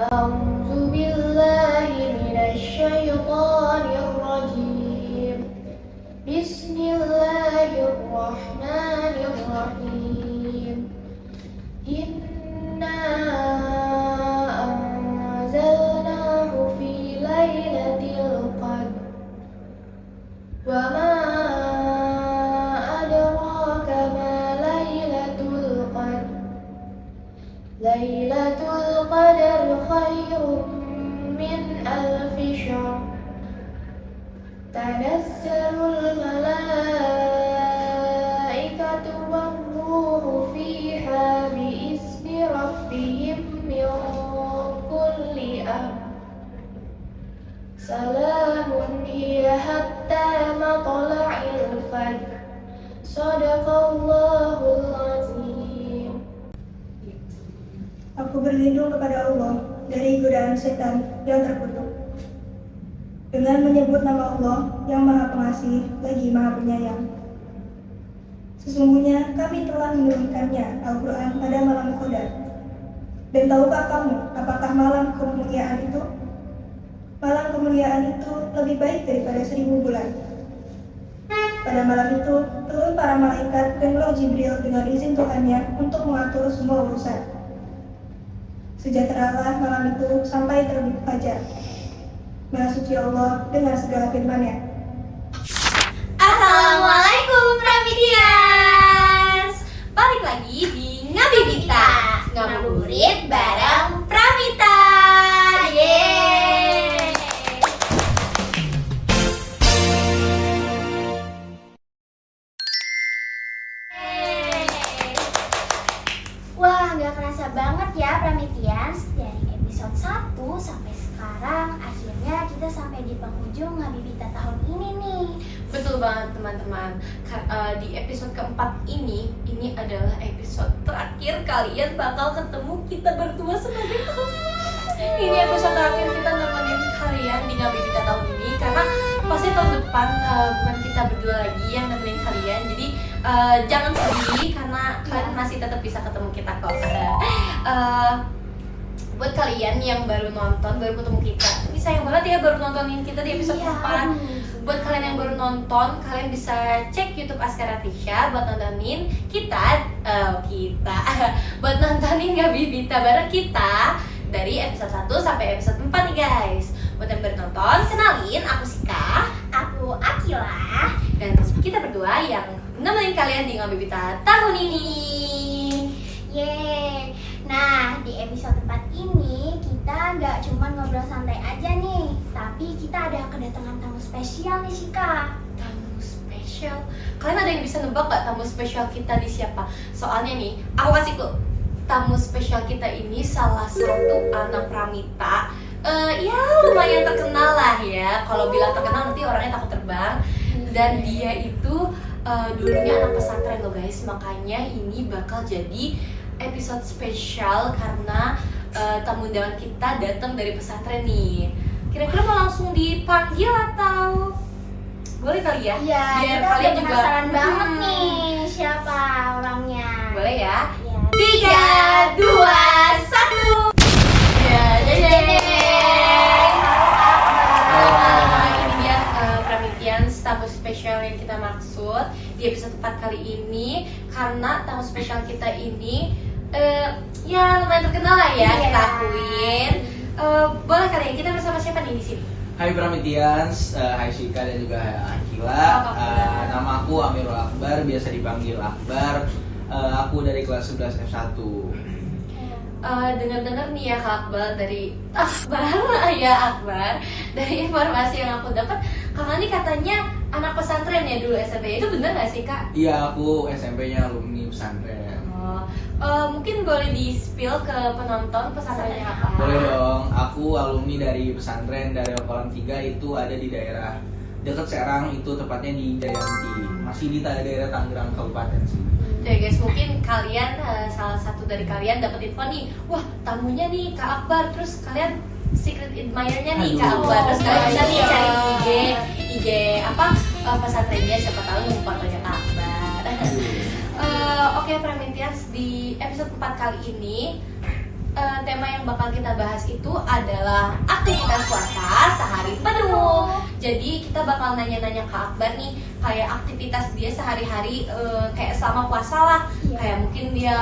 أعوذ بالله من الشيطان الرجيم بسم الله الرحمن الرحيم إنا أنزلناه في ليلة القدر وما أدراك ما ليلة القدر ليلة القدر خير من ألف شهر تنزل الملائكة والروح فيها بإذن ربهم من كل أمر سلام هي حتى مطلع الفجر صدق الله العظيم. Aku berlindung kepada Allah dari godaan setan yang terkutuk. Dengan menyebut nama Allah yang Maha Pengasih lagi Maha Penyayang. Sesungguhnya kami telah menurunkannya Al-Quran pada malam Qadar. Dan tahukah kamu apakah malam kemuliaan itu? Malam kemuliaan itu lebih baik daripada 1000 bulan. Pada malam itu turun para malaikat dan roh Jibril dengan izin Tuhannya untuk mengatur semua urusan. Sejahteralah malam itu sampai terbit fajar. Maha suci Allah dengan segala firman-Nya. Assalamualaikum Pramitians. Balik lagi di Ngabibita, ngabuburit bareng Pramita. Yeay. Wah, gak kerasa banget ya Pramitians. Dari episode 1 sampai sekarang, akhirnya kita sampai di penghujung Ngabibita tahun ini nih. Betul banget teman-teman. Di episode keempat ini adalah episode terakhir kalian bakal ketemu kita berdua sebagai host. Ini episode terakhir kita nemenin kalian di Ngabibita tahun ini, karena pasti tahun depan bukan kita berdua lagi yang nemenin kalian. Jadi jangan sedih karena kalian masih tetap bisa ketemu kita kok. Buat kalian yang baru nonton, baru ketemu kita, ini sayang banget ya baru nontonin kita di episode 4. Buat kalian yang baru nonton, kalian bisa cek YouTube Askara Tisha buat nontonin kita buat nontonin Ngabibita bareng kita dari episode 1 sampai episode 4 nih guys. Buat yang baru nonton, kenalin aku Sika, Aku Akila. dan kita berdua yang nemenin kalian di Ngabibita tahun ini. Yeay. Nah, di episode 4 ini kita nggak cuma ngobrol santai aja nih, tapi kita ada kedatangan tamu spesial nih Sika. Tamu spesial? Kalian ada yang bisa nebak gak tamu spesial kita di siapa? Soalnya nih, aku kasih clue. Tamu spesial kita ini salah satu anak Pramita. Ya lumayan terkenal lah ya. Kalau bilang terkenal nanti orangnya takut terbang. Dan dia itu dulunya anak pesantren loh guys. Makanya ini bakal jadi episode spesial karena tamu undangan kita datang dari pesantren nih. Kira-kira mau langsung dipanggil atau boleh kali ya? Iya, biar kita kalian udah juga penasaran banget nih siapa orangnya. Boleh ya? Ya. 3, 2, 1. Ya, jadi ini dia Pramitians, tamu spesial yang kita maksud di episode 4 kali ini. Karena tamu spesial kita ini ya lumayan terkenal lah ya, kita akuin. Boleh kali ya, kita bersama siapa nih di sini? Hai Pramitians, hai Shika dan juga hai Akila. Nama aku Amirul Akbar, biasa dipanggil Akbar. Aku dari kelas 11 F1. Dengar-dengar nih ya Kak Akbar dari Akbar, dari informasi yang aku dapat, kakak ini katanya anak pesantren ya dulu SMP. Itu benar nggak sih Kak? Iya, aku SMP-nya alumni pesantren. Mungkin boleh di-spill ke penonton pesantrennya apa? Boleh dong, aku alumni dari pesantren dari Kolam 3, itu ada di daerah dekat Serang, itu tepatnya di Jayanti. Masih di daerah Tangerang Kabupaten sih. Ya guys, mungkin kalian salah satu dari kalian dapat info nih, wah tamunya nih Kak Akbar, terus kalian secret admirer-nya nih Kak Akbar, terus kalian bisa nih cari IG pesantrennya, siapa tahu nemu fotonya Kak Akbar. Oke Pramitians, di episode 4 kali ini tema yang bakal kita bahas itu adalah aktivitas puasa sehari penuh. Jadi kita bakal nanya-nanya ke Akbar nih, kayak aktivitas dia sehari-hari kayak selama puasa lah. Iya. Kayak mungkin dia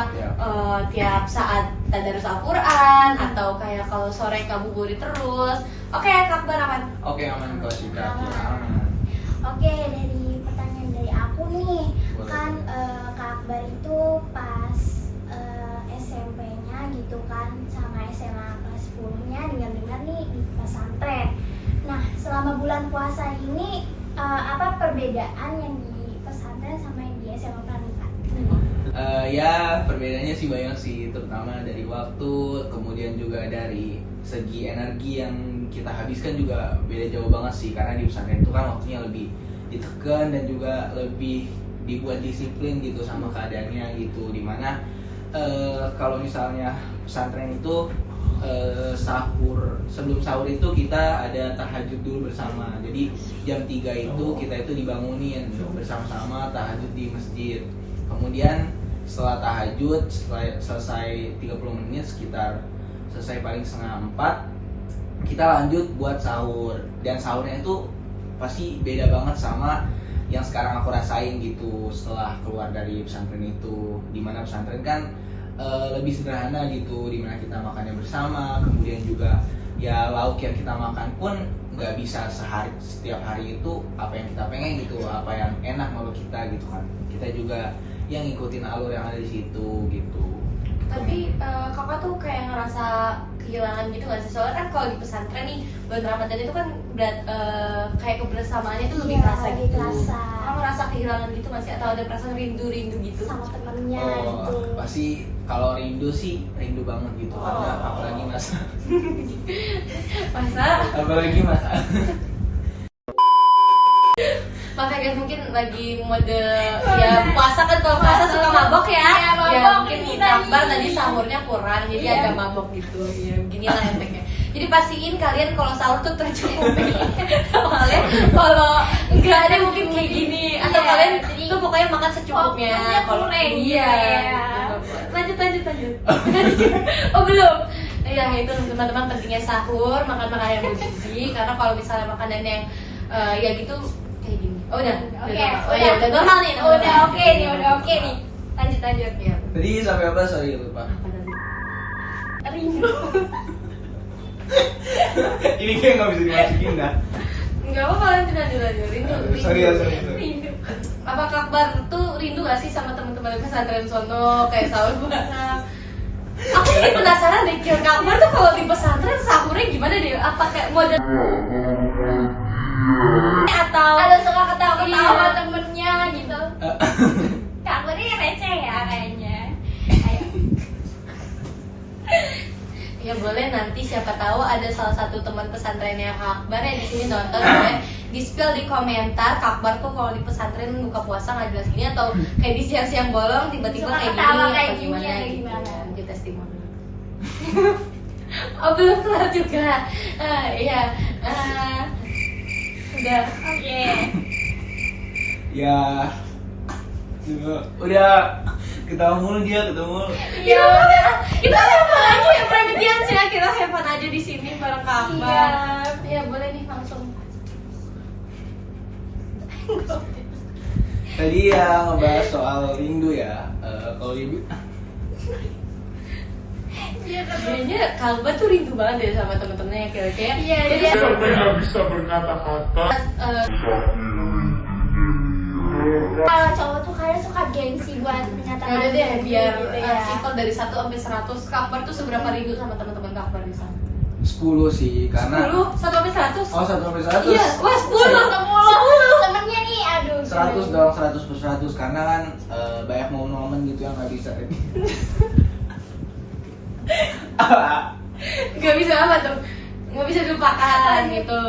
tiap saat tadarus Al-Quran, atau kayak kalau sore ngabuburit terus. Oke, Kak Akbar aman? Oke, aman kok sih Kak. Aman. Aman. Oke, dari pertanyaan dari aku nih, Boleh. kan Kak Akbar itu pas SMP-nya gitu kan, sama SMA kelas 10-nya dengar-dengar nih di pesantren. Nah, selama bulan puasa ini apa perbedaan yang di pesantren sama yang di SMA Pramuka? Ya perbedaannya sih banyak sih, terutama dari waktu, kemudian juga dari segi energi yang kita habiskan juga beda jauh banget sih, karena di pesantren itu kan waktunya lebih ditekan dan juga lebih dibuat disiplin gitu sama keadaannya gitu, dimana kalau misalnya pesantren itu sebelum sahur itu kita ada tahajud dulu bersama. Jadi jam 3 itu kita itu dibangunin bersama-sama tahajud di masjid. Kemudian setelah tahajud, setelah selesai 30 menit, sekitar selesai paling setengah 4, kita lanjut buat sahur. Dan sahurnya itu pasti beda banget sama yang sekarang aku rasain gitu setelah keluar dari pesantren itu, dimana pesantren kan lebih sederhana gitu, dimana kita makannya bersama, kemudian juga ya lauk yang kita makan pun nggak bisa setiap hari itu apa yang kita pengen gitu, apa yang enak menurut kita gitu kan, kita juga yang ngikutin alur yang ada di situ gitu. Tapi kakak tuh kayak ngerasa kehilangan gitu nggak sih? Soalnya kan kalau di pesantren nih bulan Ramadan itu kan kayak kebersamaannya tuh lebih Iya, kerasa lebih gitu. kerasa. Kakak ngerasa kehilangan gitu masih, atau ada perasaan rindu-rindu gitu? Sama temennya gitu. Pasti kalau rindu sih rindu banget gitu, karena apalagi masa apalagi masa makanya guys, mungkin lagi mode ya puasa kan, kalau puasa suka mabok ya. Iya, mabok. Ya mungkin Kita Akbar nih. tadi sahurnya kurang, jadi Iya. agak mabok gitu. Ya beginilah efeknya. Jadi pastiin kalian kalau sahur tuh tercukupi. Kalian kalau enggak ada mungkin kayak gini, atau Iya, kalian jadi tuh pokoknya makan secukupnya. fokusnya Kalau kurang, iya. ya. Lanjut. Oh belum. Ya itu teman-teman, pentingnya sahur, makan makanan yang bergizi, karena kalau misalnya makanan yang ya gitu kayak gini. Oh udah. Udah normal nih. Udah oke nih. Lanjut. Ya. tadi sampai apa, sorry lupa. Apa tadi? Rindu. Ini kayak nggak bisa dimasukin dah. Enggak apa-apa, lanjut. Rindu. Sorry. Rindu. Apa Kak Akbar tuh rindu gak sih sama teman-teman di pesantren sono kayak sahur bareng? Aku jadi penasaran deh, Kak Akbar tuh kalau di pesantren sahurnya gimana deh? Apa kayak model atau Ada suka ketawa-ketawa Iya. temennya gitu. Kak Akbar ini receh ya kayaknya. Ayo. ya boleh, nanti siapa tahu ada salah satu teman pesantrennya Kak Akbar yang di sini nonton, boleh di-spill di komentar Kak Akbar tuh kalau di pesantren buka puasa nggak jelas gini, atau kayak di siang-siang bolong tiba-tiba Suka kayak ketawa gini, kayak atau gini, gimana kayak gitu. gimana. Mungkin testimoni. Oh belum kelar juga. Iya. Udah. Oke. Ya udah ketemu mulu dia. Ya udah. Kita have fun aja ya, Privatians ya. Kita have fun aja di sini bareng Kak Akbar. Ya boleh nih langsung. Tadi ya ngebahas soal rindu ya. Kalau ibu Kayaknya Kak Akbar tuh rindu banget deh sama temen-temennya kayak Iya. Nggak bisa berkata-kata. Kalau cowok tuh kadang suka gengsi buat menyatakan. Ya udah deh, biar gitu ya. simpel dari 1 sampai 100. Kak Akbar tuh seberapa rindu sama teman-teman Kak Akbar di sana? 10 sih, karena 10, 1 sampai 100. Oh 1 sampai 100. Iya, wah 10. Temennya nih, aduh. 100 dong, 100 per 100, karena kan banyak momen-momen gitu yang nggak bisa. Gak bisa apa tuh? Gak bisa dilupakan gitu.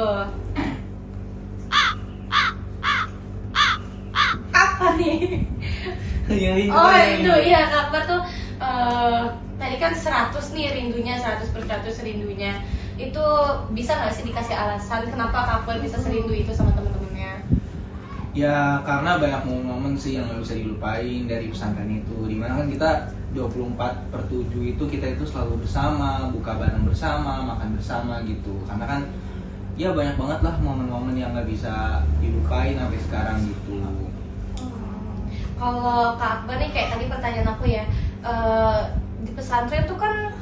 Apa nih? Yang rindu. Oh yang rindu, iya Kak Akbar tuh tadi kan 100 nih rindunya, 100 per 100 rindunya. Itu bisa gak sih dikasih alasan kenapa Kak Akbar bisa serindu itu sama temen-temennya? Ya karena banyak momen-momen sih yang gak bisa dilupain dari pesantren itu. Dimana kan kita 24/7 itu kita itu selalu bersama, buka bareng bersama, makan bersama gitu. Karena kan ya banyak banget lah momen-momen yang gak bisa dilupain sampai sekarang gitu. Kalau Kak Akbar nih kayak tadi pertanyaan aku ya, di pesantren tuh kan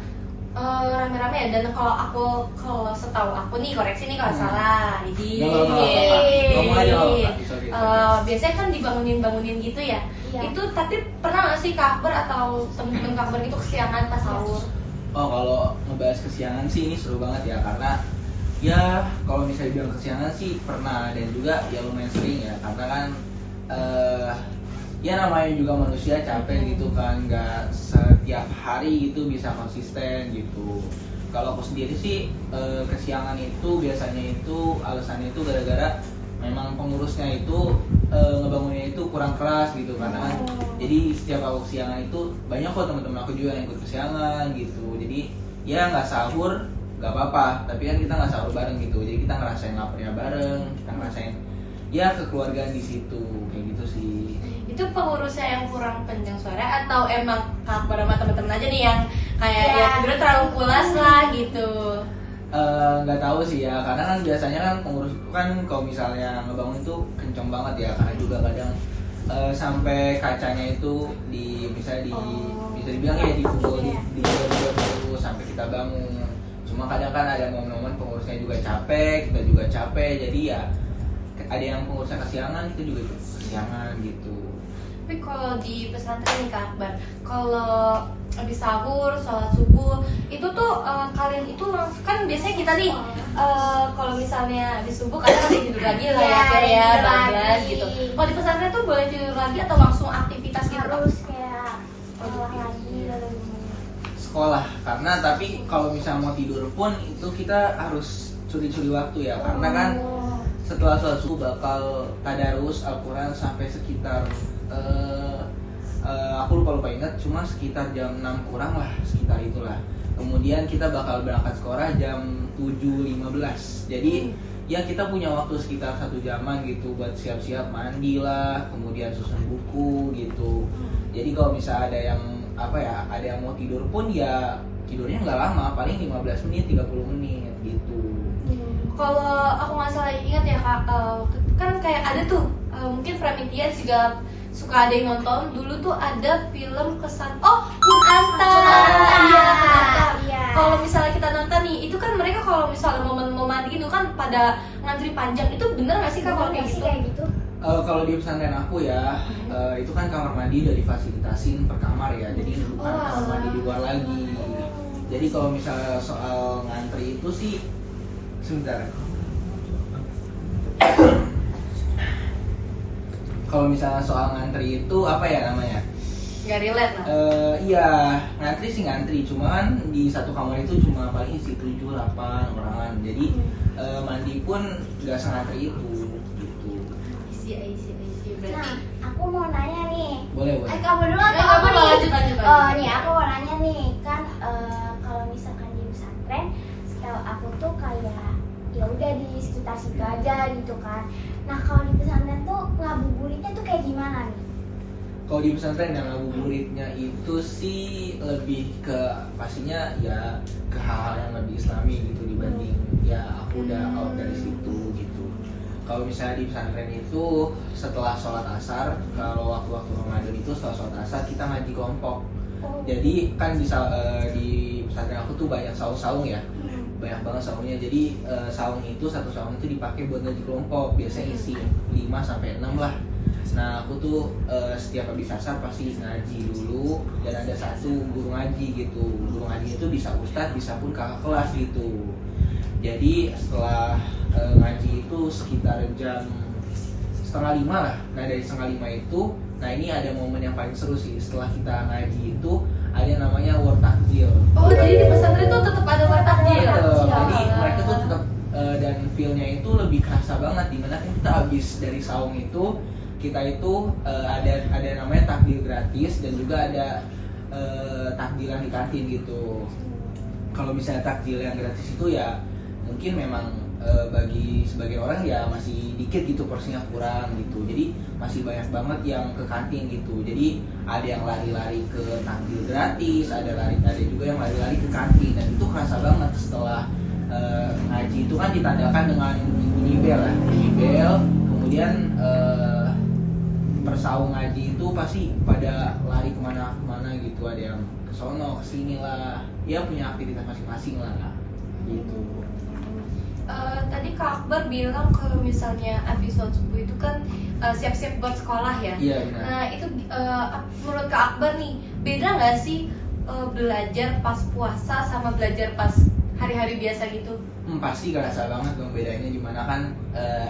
rame-rame ya, dan kalau setahu aku nih, koreksi nih kalau salah. Jadi Ngomong aja loh, sorry. biasanya kan dibangunin gitu ya. Iya. Itu tapi pernah nggak sih Kak Akbar atau temen-temen Kak Akbar gitu kesiangan pas sahur? Oh kalau ngebahas kesiangan sih ini seru banget ya, karena ya kalau misalnya bilang kesiangan sih pernah, dan juga ya lumayan sering ya, karena kan ya namanya juga manusia capek gitu kan, nggak setiap hari gitu bisa konsisten gitu. Kalau aku sendiri sih kesiangan itu biasanya itu alasannya itu gara-gara memang pengurusnya itu ngebangunnya itu kurang keras gitu, karena kan jadi setiap aku kesiangan itu banyak kok teman-teman aku juga yang ikut kesiangan gitu. Jadi ya nggak sahur nggak apa-apa, tapi kan kita nggak sahur bareng gitu, jadi kita ngerasain laparnya bareng, kita ngerasain ya kekeluargaan di situ kayak gitu sih. Itu pengurusnya yang kurang kencang suara atau emang Kak Akbar sama temen-temen aja nih yang kayak ya tidurnya terlalu pulas lah gitu? Nggak tahu sih ya, karena kan biasanya kan pengurus kan kalau misalnya ngebangun itu kenceng banget ya, karena juga kadang sampai kacanya itu bisa dibilang ya dipukul di dulu sampai kita bangun. Cuma kadang kan ada momen-momen pengurusnya juga capek, kita juga capek, jadi ya ada yang pengurusnya kesiangan, kita juga ikut kesiangan gitu. Tapi kalau di pesantren nih Kak Akbar, kalau habis sahur, sholat subuh, itu tuh kalian itu kan biasanya kita nih kalau misalnya habis subuh kadang ada tidur lagi lah ya, ya bablas gitu. Kalau di pesantren tuh boleh tidur lagi atau langsung aktivitas gitu? Harus kayak sekolah lagi Sekolah, karena tapi kalau misalnya mau tidur pun itu kita harus curi-curi waktu ya, karena kan setelah sholat subuh bakal tadarus Al-Quran sampai sekitar aku lupa ingat, cuma sekitar jam 6 kurang lah, sekitar itulah. Kemudian kita bakal berangkat sekolah jam 7.15. Jadi ya kita punya waktu sekitar 1 jaman gitu buat siap-siap mandi lah, kemudian susun buku gitu. Jadi kalau misalnya ada yang mau tidur pun ya tidurnya nggak lama, paling 15 menit 30 menit gitu. Kalau aku nggak salah ingat ya Kak, kan kayak ada tuh mungkin Pramitia juga suka ada yang nonton dulu tuh ada film kesan Kunanta. Iya. Kalau misalnya kita nonton nih, itu kan mereka kalau misalnya mau mandi gitu kan pada ngantri panjang, itu bener nggak sih Kak kalau kayak gitu? Kalau di pesantren aku ya, itu kan kamar mandi udah difasilitasin per kamar ya, jadi bukan kamar mandi di luar lagi. Jadi kalau misalnya soal ngantri itu sih, sebentar. Kalau misalnya soal ngantri itu apa ya namanya? Nggak relate lah. Iya, ngantri sih ngantri, cuman di satu kamar itu cuma paling isi 7-8 orangan. Jadi mandi pun nggak sengantri itu gitu. Isi. Nah, Berarti aku mau nanya nih. Boleh. Kamu dulu atau kamu aku nih? lanjut. Oh, nih aku mau nanya nih, kan kalau misalkan di pesantren, setahu aku tuh kayak ya udah di sekitar situ aja gitu kan. Nah, kalau di pesantren tuh ngabuburitnya tuh kayak gimana nih? Kalau di pesantren yang ngabuburitnya itu sih lebih ke pastinya ya ke hal-hal yang lebih islami gitu dibanding ya aku udah out dari situ gitu. Kalau misalnya di pesantren itu setelah sholat asar, kalau waktu-waktu Ramadan itu setelah sholat asar kita ngaji kelompok. Jadi kan di pesantren aku tuh banyak saung-saung ya, banyak banget saungnya. Jadi saung itu, satu saung itu dipakai buat ngaji kelompok, biasanya isi 5-6 lah. Nah aku tuh setiap habis asar pasti ngaji dulu, dan ada satu guru ngaji gitu. Guru ngaji itu bisa ustadz, bisa pun kakak kelas gitu. Jadi setelah ngaji itu sekitar jam 4:30 lah. Nah dari 4:30 itu, nah ini ada momen yang paling seru sih. Setelah kita ngaji itu ada yang namanya war takjil. Oh, jadi di pesantren tuh tetap ada war takjil. Jadi mereka tuh tetap dan feel-nya itu lebih kerasa banget, dimana kita habis dari saung itu kita itu ada namanya takjil gratis, dan juga ada takjilan di kantin gitu. Kalau misalnya takjil yang gratis itu ya mungkin memang bagi sebagian orang ya masih dikit gitu, porsinya kurang gitu. Jadi masih banyak banget yang ke kantin gitu. Jadi ada yang lari-lari ke takjil gratis, ada juga yang lari-lari ke kantin, dan itu kerasa banget setelah ngaji itu kan ditandakan dengan bunyi bel lah, bunyi bel. Kemudian persaung ngaji itu pasti pada lari kemana-mana gitu, ada yang ke sono, ke sini lah, ya punya aktivitas masing-masing lah gitu. Tadi Kak Akbar bilang kalau misalnya habis sholat subuh itu kan siap-siap buat sekolah ya. Iya benar. Nah itu menurut Kak Akbar nih, beda nggak sih belajar pas puasa sama belajar pas hari-hari biasa gitu? Pasti kerasa banget dong bedanya, dimana kan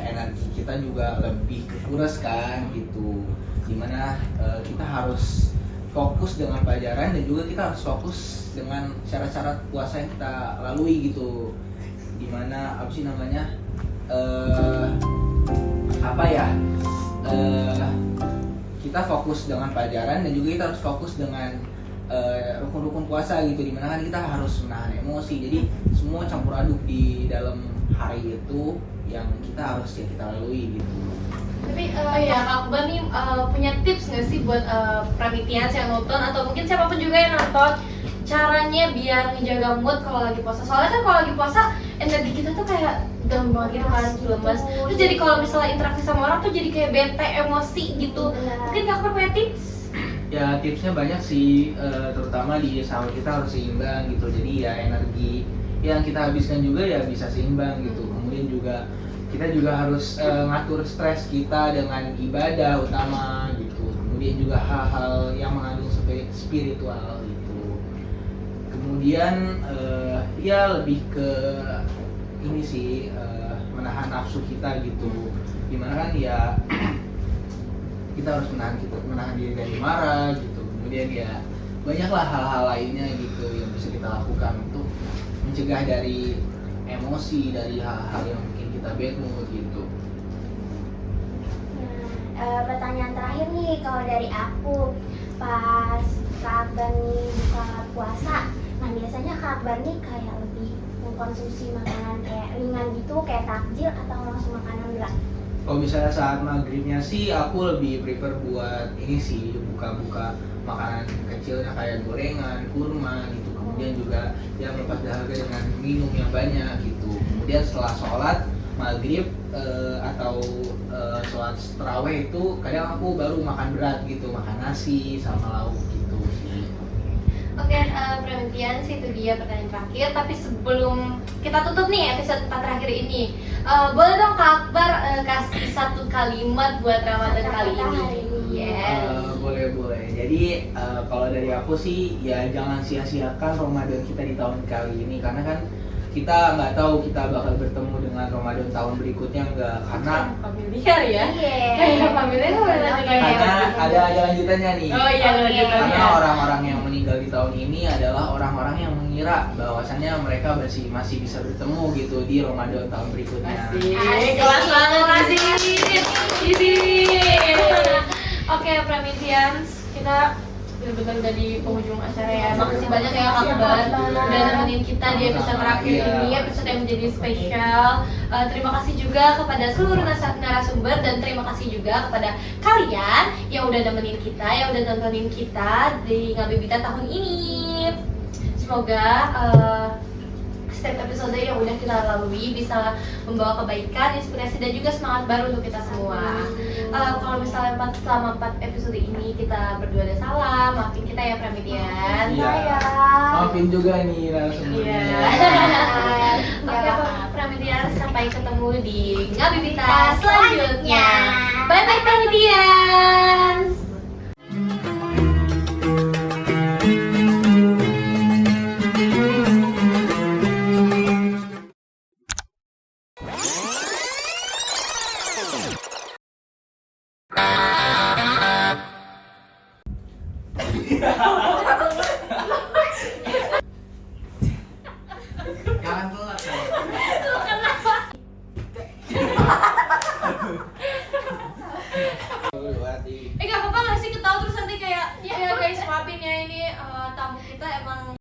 energi kita juga lebih kekuras kan gitu, dimana kita harus fokus dengan pelajaran dan juga kita harus fokus dengan cara-cara puasa yang kita lalui gitu, dimana apa sih namanya kita fokus dengan pelajaran dan juga kita harus fokus dengan rukun-rukun puasa gitu, dimana kan kita harus menahan emosi. Jadi semua campur aduk di dalam hari itu yang kita harus kita lalui gitu. Tapi ya Kak Akbar nih punya tips nggak sih buat Pramitians yang nonton atau mungkin siapapun juga yang nonton, caranya biar ngejaga mood kalau lagi puasa? Soalnya kan kalau lagi puasa energi kita tuh kayak down banget gitu kan, lemas. Terus jadi kalau misalnya interaksi sama orang tuh jadi kayak bete, emosi gitu. Mungkin Kak Akbar punya tips? Ya tipsnya banyak sih, terutama di sahur kita harus seimbang gitu. Jadi ya energi yang kita habiskan juga ya bisa seimbang gitu. Kemudian juga kita juga harus ngatur stres kita dengan ibadah utama gitu. Kemudian juga hal-hal yang mengandung spiritual gitu. Kemudian ya lebih ke ini sih, menahan nafsu kita gitu. Dimana kan ya kita harus menahan diri dari marah gitu. Kemudian ya banyaklah hal-hal lainnya gitu yang bisa kita lakukan untuk mencegah dari emosi, dari hal-hal yang bikin kita bad mood gitu. Pertanyaan terakhir nih, kalau dari aku, pas Kak Akbar nih buka puasa, nah biasanya Kak Akbar nih kayak lebih mengkonsumsi makanan kayak ringan gitu, kayak takjil atau langsung makanan berat? Kalau misalnya saat maghribnya sih aku lebih prefer buat ini sih, buka-buka makanan kecilnya kayak gorengan, kurma gitu. Kemudian juga ya melepas dahaga dengan minum yang banyak gitu. Kemudian setelah sholat maghrib atau sholat tarawih itu kadang aku baru makan berat gitu, makan nasi sama lauk gitu sih. Oke, Pramitians, itu dia pertanyaan terakhir. Tapi sebelum kita tutup nih episode 4 terakhir ini, boleh dong Kak Akbar kasih satu kalimat buat Ramadan kali ini? Yes. Boleh. Jadi kalau dari aku sih ya jangan sia-siakan Ramadan kita di tahun kali ini, karena kan kita nggak tahu kita bakal bertemu dengan Ramadan tahun berikutnya enggak, karena Familiar ya? Iya. Kayak familiar tuh karena ada lanjutannya nih. Oh iya, ada lanjutannya. Karena orang-orang yang meninggal di tahun ini adalah orang-orang yang mengira bahwasannya mereka masih bisa bertemu gitu di Ramadan tahun berikutnya. Asik, kelas banget asik. Oke, Pramitians, kita benar-benar udah di penghujung acara ya. Makasih banyak ya Kak Akbar udah nemenin kita di episode terakhir ini, episode yang menjadi spesial. Terima kasih juga kepada seluruh narasumber dan terima kasih juga kepada kalian yang udah nemenin kita, yang udah nontonin kita di Ngabibita tahun ini. Semoga setiap episode yang udah kita lalui bisa membawa kebaikan, inspirasi dan juga semangat baru untuk kita semua. Kalau misalnya selama 4 episode ini kita berdua ada salah, maafin kita ya Pramitians. Iya. Maafin juga nih narasumbernya. Iya. Oke Pramitians, sampai ketemu di Ngabibita selanjutnya. Bye bye Pramitians. Jangan telat. Gak apa-apa gak sih ketawa terus nanti kayak ya guys maafin ya ini tamu kita emang